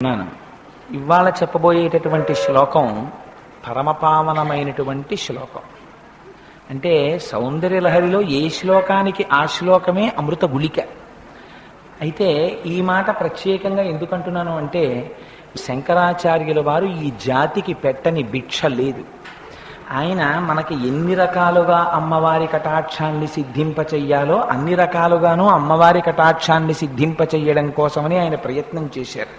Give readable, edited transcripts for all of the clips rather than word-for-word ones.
ఉన్నాను. ఇవాళ చెప్పబోయేటటువంటి శ్లోకం పరమపావనమైనటువంటి శ్లోకం. అంటే సౌందర్యలహరిలో ఏ శ్లోకానికి ఆ శ్లోకమే అమృత గుళిక. అయితే ఈ మాట ప్రత్యేకంగా ఎందుకంటున్నాను అంటే, శంకరాచార్యుల వారు ఈ జాతికి పెట్టని భిక్ష లేదు. ఆయన మనకి ఎన్ని రకాలుగా అమ్మవారి కటాక్షాన్ని సిద్ధింపచెయ్యాలో అన్ని రకాలుగానూ అమ్మవారి కటాక్షాన్ని సిద్ధింపచెయ్యడం కోసమని ఆయన ప్రయత్నం చేశారు.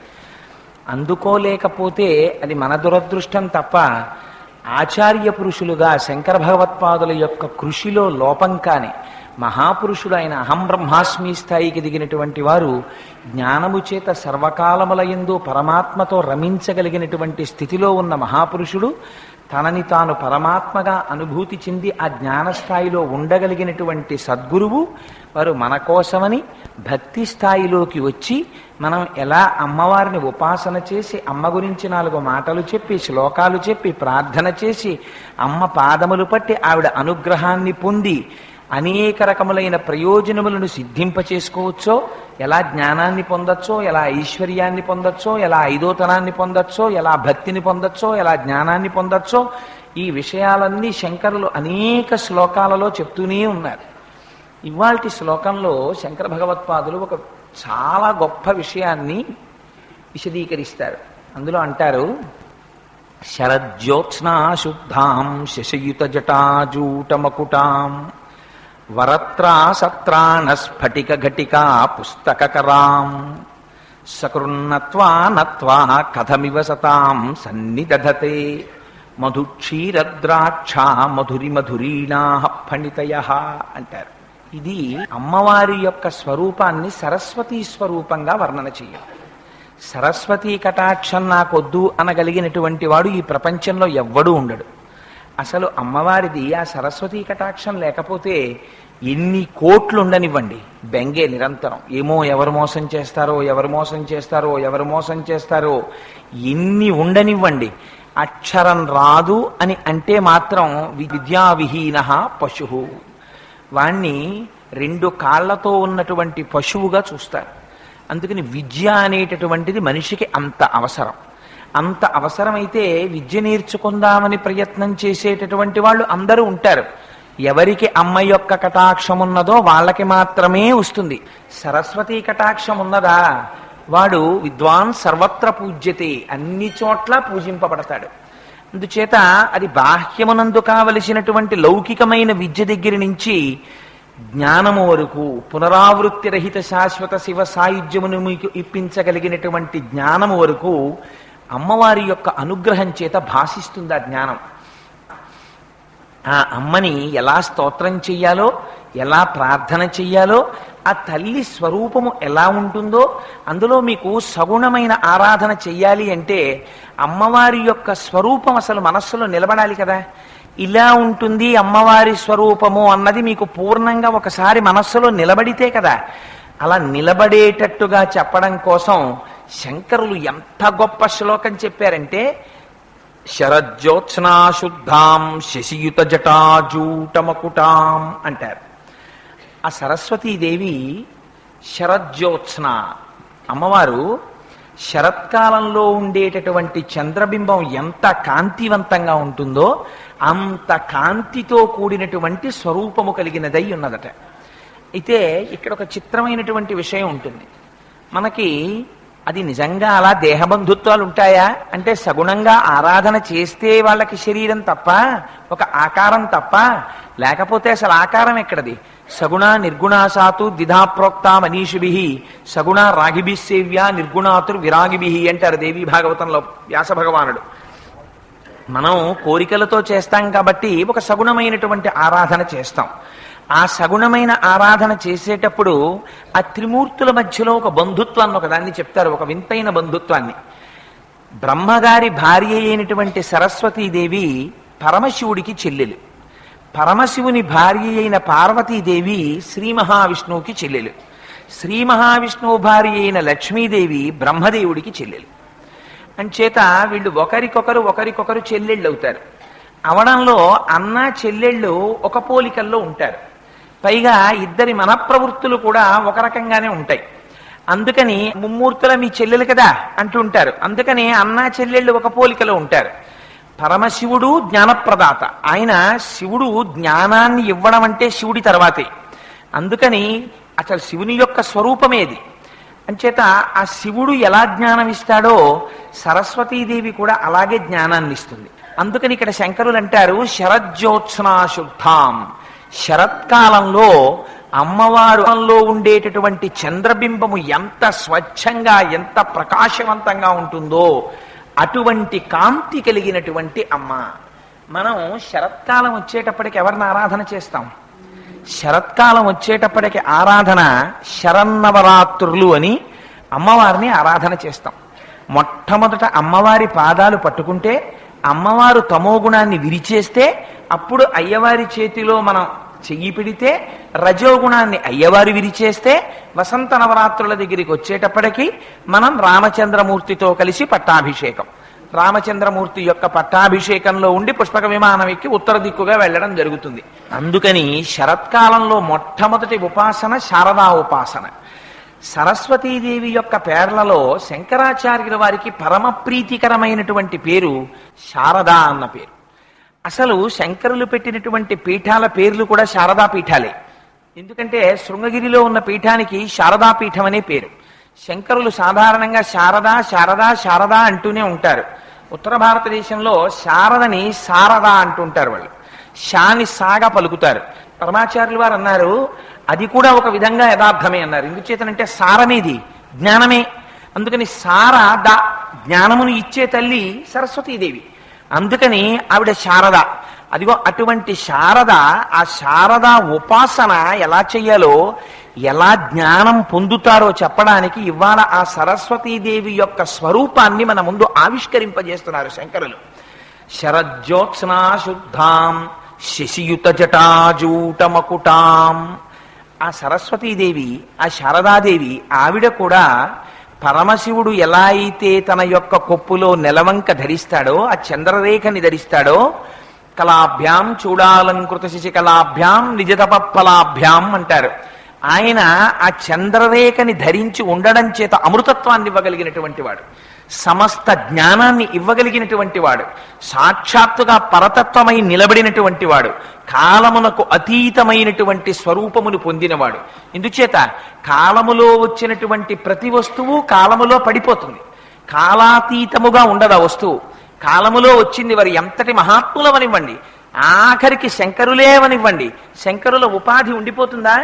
అందుకోలేకపోతే అది మన దురదృష్టం తప్ప, ఆచార్య పురుషులుగా శంకర భగవత్పాదుల యొక్క కృషిలో లోపం కాని మహాపురుషుడు ఆయన అహం బ్రహ్మాస్మి స్థాయికి దిగినటువంటి వారు, జ్ఞానము చేత సర్వకాలములయందు పరమాత్మతో రమించగలిగినటువంటి స్థితిలో ఉన్న మహాపురుషుడు, తనని తాను పరమాత్మగా అనుభూతి చెంది ఆ జ్ఞానస్థాయిలో ఉండగలిగినటువంటి సద్గురువు వారు మన కోసమని భక్తి స్థాయిలోకి వచ్చి, మనం ఎలా అమ్మవారిని ఉపాసన చేసి అమ్మ గురించి 4 మాటలు చెప్పి శ్లోకాలు చెప్పి ప్రార్థన చేసి అమ్మ పాదములు పట్టి ఆవిడ అనుగ్రహాన్ని పొంది అనేక రకములైన ప్రయోజనములను సిద్ధింపచేసుకోవచ్చో, ఎలా జ్ఞానాన్ని పొందొచ్చో, ఎలా ఐశ్వర్యాన్ని పొందొచ్చో, ఎలా ఐదోతనాన్ని పొందొచ్చో, ఎలా భక్తిని పొందొచ్చో, ఎలా జ్ఞానాన్ని పొందొచ్చో, ఈ విషయాలన్నీ శంకరులు అనేక శ్లోకాలలో చెప్తూనే ఉన్నారు. ఇవాల్టి శ్లోకంలో శంకర భగవత్పాదులు ఒక చాలా గొప్ప విషయాన్ని విశదీకరిస్తారు. అందులో అంటారు, శరజ్యోత్స్నా శుద్ధాం శశయుత జటాజూటమకుటాం వరత్రా సత్రాణ స్ఫటిక ఘటికా పుస్తకరాం సకృన్నత్వా నత్వా కథమివ సతాం సన్నిదధతే మధుక్షీరద్రాక్షా మధురి మధురీణా ఫణితయః అంటారు. ఇది అమ్మవారి యొక్క స్వరూపాన్ని సరస్వతీ స్వరూపంగా వర్ణన చేయాలి. సరస్వతీ కటాక్షం నాకొద్దు అనగలిగినటువంటి వాడు ఈ ప్రపంచంలో ఎవ్వడూ ఉండడు. అసలు అమ్మవారిది ఆ సరస్వతీ కటాక్షం లేకపోతే ఎన్ని కోట్లు ఉండనివ్వండి, బెంగే నిరంతరం. ఏమో ఎవరు మోసం చేస్తారో ఎవరు మోసం చేస్తారో ఎవరు మోసం చేస్తారో ఎన్ని ఉండనివ్వండి, అక్షరం రాదు అని అంటే మాత్రం విద్యావిహీన పశువు, వాణ్ణి 2 కాళ్లతో ఉన్నటువంటి పశువుగా చూస్తారు. అందుకని విద్య అనేటటువంటిది మనిషికి అంత అవసరం. అంత అవసరమైతే విద్య నేర్చుకుందామని ప్రయత్నం చేసేటటువంటి వాళ్ళు అందరూ ఉంటారు. ఎవరికి అమ్మ యొక్క కటాక్షం ఉన్నదో వాళ్ళకి మాత్రమే వస్తుంది. సరస్వతీ కటాక్షం ఉన్నదా, వాడు విద్వాన్ సర్వత్ర పూజ్యతే, అన్ని చోట్ల పూజింపబడతాడు. అందుచేత అది బాహ్యమునందు కావలసినటువంటి లౌకికమైన విద్య దగ్గర నుంచి జ్ఞానము వరకు, పునరావృత్తి రహిత శాశ్వత శివ సాయుధ్యమును మీకు ఇప్పించగలిగినటువంటి జ్ఞానము వరకు అమ్మవారి యొక్క అనుగ్రహం చేత భాషిస్తుంది ఆ జ్ఞానం. ఆ అమ్మని ఎలా స్తోత్రం చెయ్యాలో, ఎలా ప్రార్థన చెయ్యాలో, ఆ తల్లి స్వరూపము ఎలా ఉంటుందో, అందులో మీకు సగుణమైన ఆరాధన చెయ్యాలి అంటే అమ్మవారి యొక్క స్వరూపం అసలు మనస్సులో నిలబడాలి కదా. ఇలా ఉంటుంది అమ్మవారి స్వరూపము అన్నది మీకు పూర్ణంగా ఒకసారి మనస్సులో నిలబడితే కదా. అలా నిలబడేటట్టుగా చెప్పడం కోసం శంకరులు ఎంత గొప్ప శ్లోకం చెప్పారంటే, శరజ్యోత్స్నా శుద్ధాం శశియుత జటాజూటమకుటాం అంటారు. ఆ సరస్వతీదేవి శరజ్యోత్స్న, అమ్మవారు శరత్కాలంలో ఉండేటటువంటి చంద్రబింబం ఎంత కాంతివంతంగా ఉంటుందో అంత కాంతితో కూడినటువంటి స్వరూపము కలిగినదై ఉన్నదట. అయితే ఇక్కడ ఒక చిత్రమైనటువంటి విషయం ఉంటుంది. మనకి అది నిజంగా అలా దేహబంధుత్వాలు ఉంటాయా అంటే, సగుణంగా ఆరాధన చేస్తే వాళ్ళకి శరీరం తప్ప, ఒక ఆకారం తప్ప, లేకపోతే అసలు ఆకారం ఎక్కడది? సగుణ నిర్గుణాసాతు ద్విధాప్రోక్త మనీషిభి సగుణ రాగిభి సేవ్య నిర్గుణాతుర్ విరాగిభి అంటారు దేవీ భాగవతంలో వ్యాస భగవానుడు. మనం కోరికలతో చేస్తాం కాబట్టి ఒక సగుణమైనటువంటి ఆరాధన చేస్తాం. ఆ సగుణమైన ఆరాధన చేసేటప్పుడు ఆ త్రిమూర్తుల మధ్యలో ఒక బంధుత్వాన్ని ఒకదాన్ని చెప్తారు, ఒక వింతైన బంధుత్వాన్ని. బ్రహ్మగారి భార్య అయినటువంటి సరస్వతీదేవి పరమశివుడికి చెల్లెలు, పరమశివుని భార్య అయిన పార్వతీదేవి శ్రీ మహావిష్ణువుకి చెల్లెలు, శ్రీ మహావిష్ణువు భార్య అయిన లక్ష్మీదేవి బ్రహ్మదేవుడికి చెల్లెలు. అంచేత వీళ్ళు ఒకరికొకరు చెల్లెళ్ళు అవుతారు. అవడంలో అన్న చెల్లెళ్ళు ఒక పోలికల్లో ఉంటారు. పైగా ఇద్దరి మనప్రవృత్తులు కూడా ఒక రకంగానే ఉంటాయి. అందుకని ముమ్మూర్తుల మీ చెల్లెలు కదా అంటుంటారు. అందుకని అన్నా చెల్లెళ్ళు ఒక పోలికలో ఉంటారు. పరమశివుడు జ్ఞానప్రదాత. ఆయన శివుడు జ్ఞానాన్ని ఇవ్వడం అంటే శివుడి తర్వాతే. అందుకని అసలు శివుని యొక్క స్వరూపమేది. అంచేత ఆ శివుడు ఎలా జ్ఞానం ఇస్తాడో సరస్వతీదేవి కూడా అలాగే జ్ఞానాన్ని ఇస్తుంది. అందుకని ఇక్కడ శంకరులు అంటారు శరజ్యోత్స్నాశుద్ధాం. శరత్కాలంలో అమ్మవారులో ఉండేటటువంటి చంద్రబింబము ఎంత స్వచ్ఛంగా ఎంత ప్రకాశవంతంగా ఉంటుందో అటువంటి కాంతి కలిగినటువంటి అమ్మ. మనం శరత్కాలం వచ్చేటప్పటికి ఎవరిని ఆరాధన చేస్తాం? శరత్కాలం వచ్చేటప్పటికి ఆరాధన శరన్నవరాత్రులు అని అమ్మవారిని ఆరాధన చేస్తాం. మొట్టమొదట అమ్మవారి పాదాలు పట్టుకుంటే అమ్మవారు తమోగుణాన్ని విరిచేస్తే అప్పుడు అయ్యవారి చేతిలో మనం చెయ్యి పెడితే రజోగుణాన్ని అయ్యవారు విరిచేస్తే వసంత నవరాత్రుల దగ్గరికి వచ్చేటప్పటికి మనం రామచంద్రమూర్తితో కలిసి పట్టాభిషేకం, రామచంద్రమూర్తి యొక్క పట్టాభిషేకంలో ఉండి పుష్పక విమానం ఎక్కి ఉత్తర దిక్కుగా వెళ్ళడం జరుగుతుంది. అందుకని శరత్కాలంలో మొట్టమొదటి ఉపాసన శారదా ఉపాసన. సరస్వతీదేవి యొక్క పేర్లలో శంకరాచార్యుల వారికి పరమ ప్రీతికరమైనటువంటి పేరు శారదా అన్న పేరు. అసలు శంకరులు పెట్టినటువంటి పీఠాల పేర్లు కూడా శారదా పీఠాలే. ఎందుకంటే శృంగగిరిలో ఉన్న పీఠానికి శారదా పీఠం అనే పేరు. శంకరులు సాధారణంగా శారదా శారదా శారదా అంటూనే ఉంటారు. ఉత్తర భారతదేశంలో శారదని శారదా అంటుంటారు. వాళ్ళు శాని సాగా పలుకుతారు. పరమాచార్యులు వారు అన్నారు అది కూడా ఒక విధంగా యథార్థమే అన్నారు. ఎందుచేతనంటే సారమేది జ్ఞానమే. అందుకని శారద జ్ఞానమును ఇచ్చే తల్లి సరస్వతీదేవి. అందుకని ఆవిడ శారద. అదిగో అటువంటి శారద, ఆ శారద ఉపాసన ఎలా చెయ్యాలో ఎలా జ్ఞానం పొందుతారో చెప్పడానికి ఇవాళ ఆ సరస్వతీదేవి యొక్క స్వరూపాన్ని మన ముందు ఆవిష్కరింపజేస్తున్నారు శంకరులు. శరజ్యోత్స్నాశుద్ధాం శశియుత జటాజూటమకుటాం. ఆ సరస్వతీదేవి, ఆ శారదాదేవి ఆవిడ కూడా పరమశివుడు ఎలా అయితే తన యొక్క కొప్పులో నెలవంక ధరిస్తాడో, ఆ చంద్రరేఖని ధరిస్తాడో, కళాభ్యాం చూడాలంకృత శశికళాభ్యాం నిజతపఫలాభ్యాం అంటారు. ఆయన ఆ చంద్రరేఖని ధరించి ఉండడం చేత అమృతత్వాన్ని ఇవ్వగలిగినటువంటి వాడు, సమస్త జ్ఞానాన్ని ఇవ్వగలిగినటువంటి వాడు, సాక్షాత్తుగా పరతత్వమై నిలబడినటువంటి వాడు, కాలమునకు అతీతమైనటువంటి స్వరూపమును పొందినవాడు. ఇందుచేత కాలములో వచ్చినటువంటి ప్రతి వస్తువు కాలములో పడిపోతుంది. కాలాతీతముగా ఉండదు ఆ వస్తువు. కాలములో వచ్చింది వారు ఎంతటి మహాత్ములవనివ్వండి, ఆఖరికి శంకరులేవనివ్వండి, శంకరుల ఉపాధి ఉండిపోతుందా?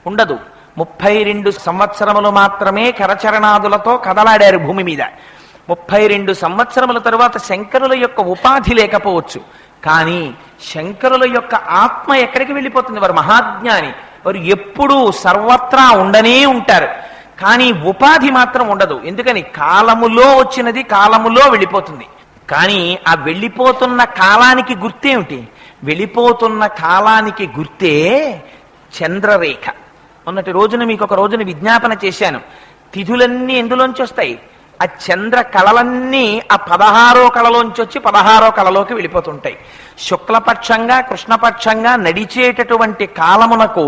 ఉండదు. 32 సంవత్సరములు మాత్రమే కరచరణాదులతో కదలాడారు భూమి మీద. 32 సంవత్సరముల తరువాత శంకరుల యొక్క ఉపాధి లేకపోవచ్చు, కానీ శంకరుల యొక్క ఆత్మ ఎక్కడికి వెళ్ళిపోతుంది? వారు మహాజ్ఞాని, వారు ఎప్పుడూ సర్వత్రా ఉండనే ఉంటారు. కానీ ఉపాధి మాత్రం ఉండదు. ఎందుకని? కాలములో వచ్చినది కాలములో వెళ్ళిపోతుంది. కానీ ఆ వెళ్ళిపోతున్న కాలానికి గుర్తేమిటి? వెళ్ళిపోతున్న కాలానికి గుర్తే చంద్రరేఖ. మొన్నటి రోజున మీకు ఒక రోజున విజ్ఞాపన చేశాను. తిథులన్నీ ఎందులోంచి వస్తాయి? ఆ చంద్ర కళలన్నీ ఆ 16వ కళలోంచి వచ్చి 16వ కళలోకి వెళ్ళిపోతుంటాయి. శుక్లపక్షంగా కృష్ణపక్షంగా నడిచేటటువంటి కాలమునకు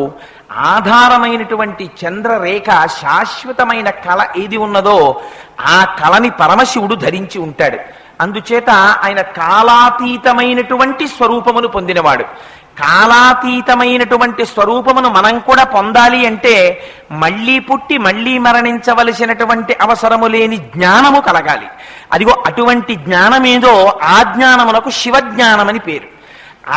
ఆధారమైనటువంటి చంద్రరేఖ, శాశ్వతమైన కళ ఏది ఉన్నదో ఆ కళని పరమశివుడు ధరించి ఉంటాడు. అందుచేత ఆయన కాలాతీతమైనటువంటి స్వరూపమును పొందినవాడు. కాలాతీతమైనటువంటి స్వరూపమును మనం కూడా పొందాలి అంటే మళ్ళీ పుట్టి మళ్ళీ మరణించవలసినటువంటి అవసరము లేని జ్ఞానము కలగాలి. అదిగో అటువంటి జ్ఞానమేదో ఆ జ్ఞానమునకు శివజ్ఞానమని పేరు.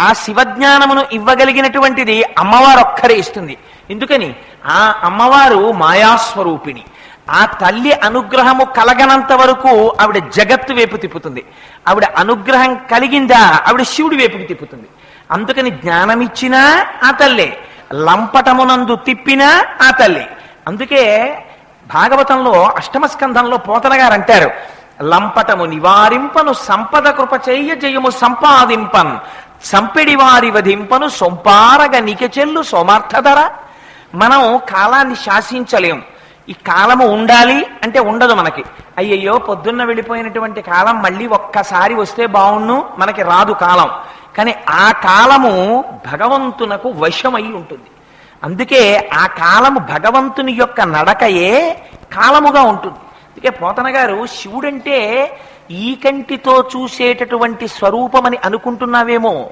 ఆ శివజ్ఞానమును ఇవ్వగలిగినటువంటిది అమ్మవారు ఒక్కరే ఇస్తుంది. ఎందుకని? ఆ అమ్మవారు మాయాస్వరూపిణి. ఆ తల్లి అనుగ్రహము కలగనంత వరకు ఆవిడ జగత్తు వైపు తిప్పుతుంది. ఆవిడ అనుగ్రహం కలిగిందా ఆవిడ శివుడి వైపుకి తిప్పుతుంది. అందుకని జ్ఞానమిచ్చినా ఆ తల్లే, లంపటమునందు తిప్పినా ఆ తల్లే. అందుకే భాగవతంలో అష్టమ స్కంధంలో పోతన గారు అంటారు, లంపటము నివారింపను సంపద కృప చెయ్య జయము సంపాదింపన్ సంపెడి వారి వధింపను సొంపారగ నికెచెల్లు సోమార్థధర. మనం కాలాన్ని శాసించలేం. ఈ కాలము ఉండాలి అంటే ఉండదు మనకి. అయ్యయ్యో పొద్దున్న వెళ్ళిపోయినటువంటి కాలం మళ్ళీ ఒక్కసారి వస్తే బావుణ్ణు, మనకి రాదు కాలం. కానీ ఆ కాలము భగవంతునకు వశమై ఉంటుంది. అందుకే ఆ కాలము భగవంతుని యొక్క నడకయే కాలముగా ఉంటుంది. అందుకే పోతన గారు శివుడంటే ఈ కంటితో చూసేటటువంటి స్వరూపమని అనుకుంటున్నావేమో,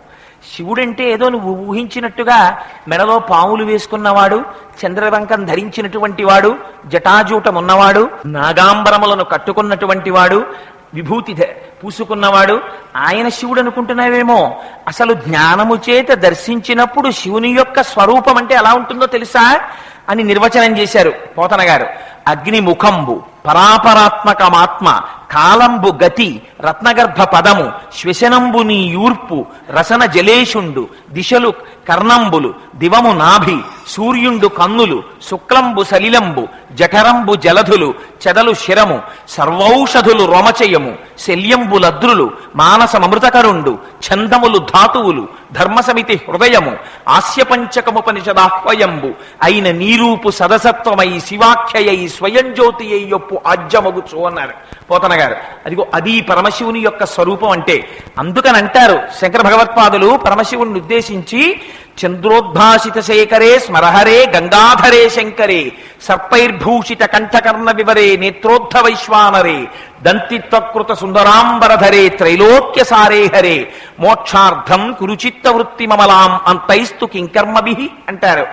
శివుడంటే ఏదో నువ్వు ఊహించినట్టుగా మెడలో పాములు వేసుకున్నవాడు, చంద్రవంకం ధరించినటువంటి వాడు, జటాజూటం ఉన్నవాడు, నాగాంబరములను కట్టుకున్నటువంటి వాడు, విభూతి పూసుకున్నవాడు ఆయన శివుడు అనుకుంటున్నావేమో. అసలు జ్ఞానము చేత దర్శించినప్పుడు శివుని యొక్క స్వరూపం అంటే ఎలా ఉంటుందో తెలుసా అని నిర్వచనం చేశారు పోతన గారు. అగ్నిముఖంబు పరాపరాత్మకమాత్మ, కాలంబు గతి, రత్నగర్భ పదము, శ్వశనంబు నీ యూర్పు, రసన జలేషుండు, దిశలు కర్ణంబులు, దివము నాభి, సూర్యుండు కన్నులు, శుక్లంబు సలిలంబు, జఠరంబు జలధులు, చెదలు శిరము, సర్వౌషధులు రోమచయము, శల్యంబులద్రులు, మానసమృతకరుండు, ఛందములు ధాతువులు, ధర్మసమితి హృదయము, ఆస్యపంచకముపనిషదాహ్వయంబు, అయిన నీరూపు సదసత్వమై శివాఖ్యయై స్వయం జ్యోతి అయ్యొప్పు ఆజ్యమగుచు అన్నారు పోతన గారు. అదిగో అది పరమశివుని యొక్క స్వరూపం అంటే. అందుకని అంటారు శంకర భగవత్పాదులు పరమశివుణ్ణి ఉద్దేశించి, చంద్రోద్భాసిత శేఖరే స్మరహరే గంగాధరే శంకరే, సర్పైర్భూషిత కంఠకర్ణ వివరే, నేత్రోద్ధ వైశ్వానరే, దంతిత్వకృత సుందరాంబరధరే, త్రైలోక్య సారే హరే, మోక్షార్థం కురుచిత్త వృత్తి మమలాం అంతైస్తు కింకర్మభి అంటారు.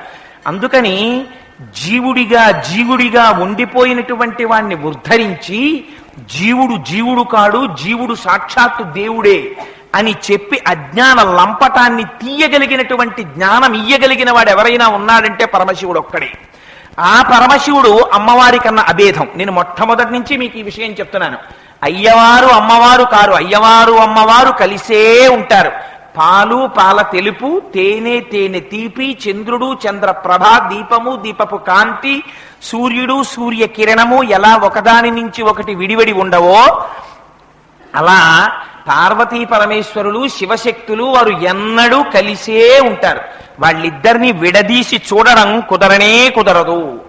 అందుకని జీవుడిగా ఉండిపోయినటువంటి వాణ్ణి ఉద్ధరించి, జీవుడు కాడు, జీవుడు సాక్షాత్తు దేవుడే అని చెప్పి అజ్ఞాన లంపటాన్ని తీయగలిగినటువంటి జ్ఞానం ఇయ్యగలిగిన వాడు ఎవరైనా ఉన్నాడంటే పరమశివుడు ఒక్కడే. ఆ పరమశివుడు అమ్మవారి కన్నా అభేదం. నేను మొట్టమొదటి నుంచి మీకు ఈ విషయం చెప్తున్నాను. అయ్యవారు అమ్మవారు కారు, అయ్యవారు అమ్మవారు కలిసే ఉంటారు. పాలు పాల తెలుపు, తేనె తేనె తీపి, చంద్రుడు చంద్రప్రభ, దీపము దీపపు కాంతి, సూర్యుడు సూర్య కిరణము ఎలా ఒకదాని నుంచి ఒకటి విడివడి ఉండవో, అలా పార్వతీ పరమేశ్వరులు శివశక్తులు వారు ఎన్నడూ కలిసే ఉంటారు. వాళ్ళిద్దరినీ విడదీసి చూడడం కుదరనే కుదరదు.